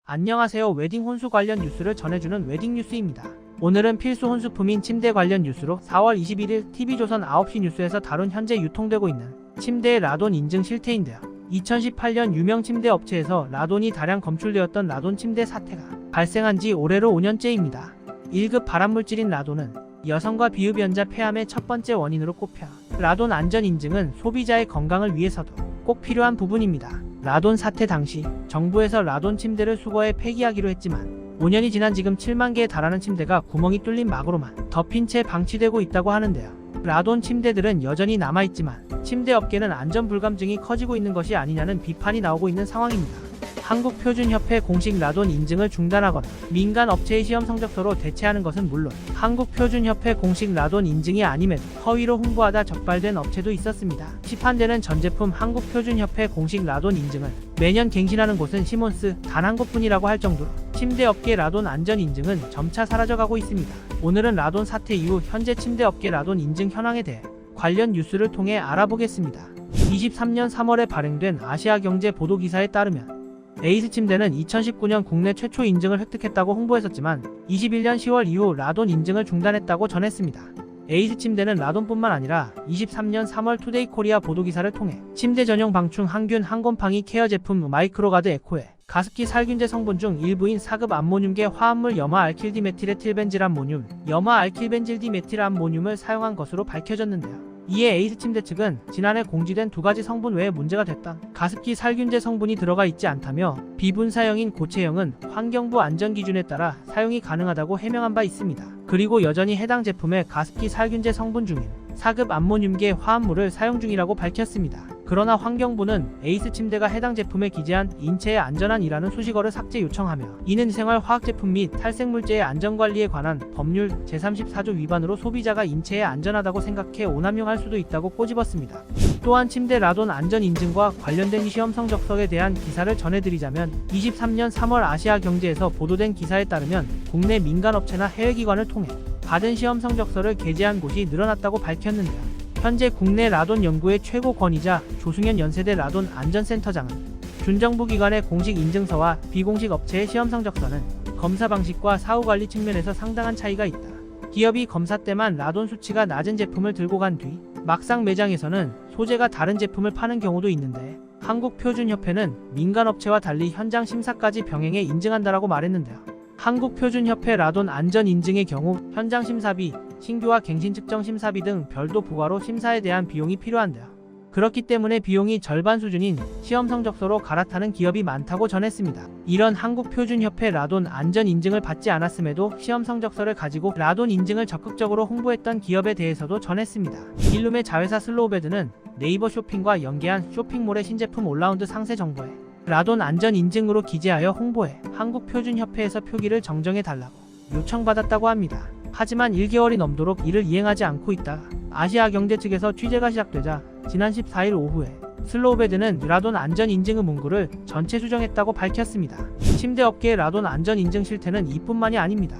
안녕하세요. 웨딩 혼수 관련 뉴스를 전해주는 웨딩 뉴스입니다. 오늘은 필수 혼수품인 침대 관련 뉴스로 4월 21일 TV조선 9시 뉴스에서 다룬 현재 유통되고 있는 침대의 라돈 인증 실태인데요. 2018년 유명 침대 업체에서 라돈이 다량 검출되었던 라돈 침대 사태가 발생한 지 올해로 5년째입니다. 1급 발암물질인 라돈은 여성과 비흡연자 폐암의 첫 번째 원인으로 꼽혀 라돈 안전 인증은 소비자의 건강을 위해서도 꼭 필요한 부분입니다. 라돈 사태 당시 정부에서 라돈 침대를 수거해 폐기하기로 했지만 5년이 지난 지금 7만 개에 달하는 침대가 구멍이 뚫린 막으로만 덮인 채 방치되고 있다고 하는데요. 라돈 침대들은 여전히 남아있지만 침대 업계는 안전 불감증이 커지고 있는 것이 아니냐는 비판이 나오고 있는 상황입니다. 한국표준협회 공식 라돈 인증을 중단하거나 민간 업체의 시험 성적서로 대체하는 것은 물론 한국표준협회 공식 라돈 인증이 아님에도 허위로 홍보하다 적발된 업체도 있었습니다. 시판되는 전 제품 한국표준협회 공식 라돈 인증을 매년 갱신하는 곳은 시몬스 단 한 곳뿐이라고 할 정도로 침대 업계 라돈 안전 인증은 점차 사라져가고 있습니다. 오늘은 라돈 사태 이후 현재 침대 업계 라돈 인증 현황에 대해 관련 뉴스를 통해 알아보겠습니다. 23년 3월에 발행된 아시아경제 보도기사에 따르면 에이스 침대는 2019년 국내 최초 인증을 획득했다고 홍보했었지만 21년 10월 이후 라돈 인증을 중단했다고 전했습니다. 에이스 침대는 라돈뿐만 아니라 23년 3월 투데이 코리아 보도기사를 통해 침대 전용 방충 항균 항곰팡이 케어 제품 마이크로가드 에코에 가습기 살균제 성분 중 일부인 4급 암모늄계 화합물 염화알킬디메틸에틸벤질암모늄, 염화알킬벤질디메틸암모늄을 사용한 것으로 밝혀졌는데요. 이에 에이스 침대 측은 지난해 공지된 두 가지 성분 외에 문제가 됐던 가습기 살균제 성분이 들어가 있지 않다며 비분사형인 고체형은 환경부 안전기준에 따라 사용이 가능하다고 해명한 바 있습니다. 그리고 여전히 해당 제품의 가습기 살균제 성분 중인 4급 암모늄계 화합물을 사용 중이라고 밝혔습니다. 그러나 환경부는 에이스 침대가 해당 제품에 기재한 인체에 안전한이라는 수식어를 삭제 요청하며 이는 생활화학제품 및 탈색물제의 안전관리에 관한 법률 제34조 위반으로 소비자가 인체에 안전하다고 생각해 오남용할 수도 있다고 꼬집었습니다. 또한 침대 라돈 안전 인증과 관련된 시험 성적서에 대한 기사를 전해드리자면 23년 3월 아시아경제에서 보도된 기사에 따르면 국내 민간업체나 해외기관을 통해 받은 시험 성적서를 게재한 곳이 늘어났다고 밝혔는데요. 현재 국내 라돈 연구의 최고 권위자 조승현 연세대 라돈 안전센터장은 준정부 기관의 공식 인증서와 비공식 업체의 시험 성적서는 검사 방식과 사후관리 측면에서 상당한 차이가 있다. 기업이 검사 때만 라돈 수치가 낮은 제품을 들고 간 뒤 막상 매장에서는 소재가 다른 제품을 파는 경우도 있는데 한국표준협회는 민간업체와 달리 현장 심사까지 병행해 인증한다라고 말했는데요. 한국표준협회 라돈 안전 인증의 경우 현장 심사비, 신규와 갱신 측정 심사비 등 별도 부가로 심사에 대한 비용이 필요한데요. 그렇기 때문에 비용이 절반 수준인 시험 성적서로 갈아타는 기업이 많다고 전했습니다. 이런 한국표준협회 라돈 안전 인증을 받지 않았음에도 시험 성적서를 가지고 라돈 인증을 적극적으로 홍보했던 기업에 대해서도 전했습니다. 일룸의 자회사 슬로우베드는 네이버 쇼핑과 연계한 쇼핑몰의 신제품 올라운드 상세 정보에 라돈 안전 인증으로 기재하여 홍보해 한국표준협회에서 표기를 정정해달라고 요청받았다고 합니다. 하지만 1개월이 넘도록 이를 이행하지 않고 있다가 아시아경제 측에서 취재가 시작되자 지난 14일 오후에 슬로우베드는 라돈 안전 인증의 문구를 전체 수정했다고 밝혔습니다. 침대 업계의 라돈 안전 인증 실태는 이뿐만이 아닙니다.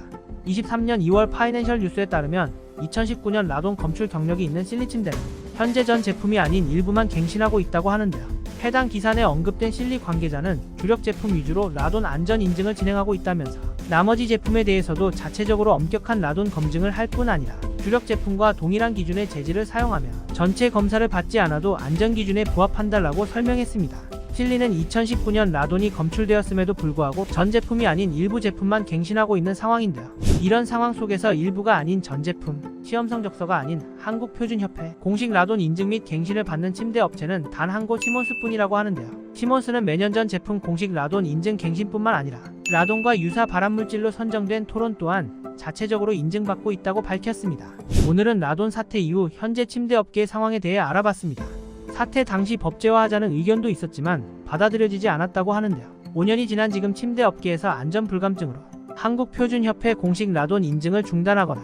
23년 2월 파이낸셜 뉴스에 따르면 2019년 라돈 검출 경력이 있는 실리 침대는 현재 전 제품이 아닌 일부만 갱신하고 있다고 하는데요. 해당 기사 내 언급된 실리 관계자는 주력 제품 위주로 라돈 안전 인증을 진행하고 있다면서 나머지 제품에 대해서도 자체적으로 엄격한 라돈 검증을 할 뿐 아니라 주력 제품과 동일한 기준의 재질을 사용하며 전체 검사를 받지 않아도 안전기준에 부합한다라고 설명했습니다. 실리는 2019년 라돈이 검출되었음에도 불구하고 전 제품이 아닌 일부 제품만 갱신하고 있는 상황인데요. 이런 상황 속에서 일부가 아닌 전 제품, 시험 성적서가 아닌 한국표준협회 공식 라돈 인증 및 갱신을 받는 침대 업체는 단 한 곳 시몬스뿐이라고 하는데요. 시몬스는 매년 전 제품 공식 라돈 인증 갱신뿐만 아니라 라돈과 유사 발암물질로 선정된 토론 또한 자체적으로 인증받고 있다고 밝혔습니다. 오늘은 라돈 사태 이후 현재 침대 업계의 상황에 대해 알아봤습니다. 사태 당시 법제화하자는 의견도 있었지만 받아들여지지 않았다고 하는데요. 5년이 지난 지금 침대 업계에서 안전 불감증으로 한국표준협회 공식 라돈 인증을 중단하거나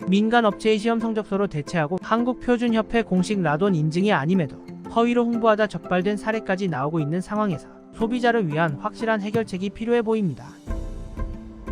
민간 업체의 시험 성적서로 대체하고 한국표준협회 공식 라돈 인증이 아님에도 허위로 홍보하다 적발된 사례까지 나오고 있는 상황에서 소비자를 위한 확실한 해결책이 필요해 보입니다.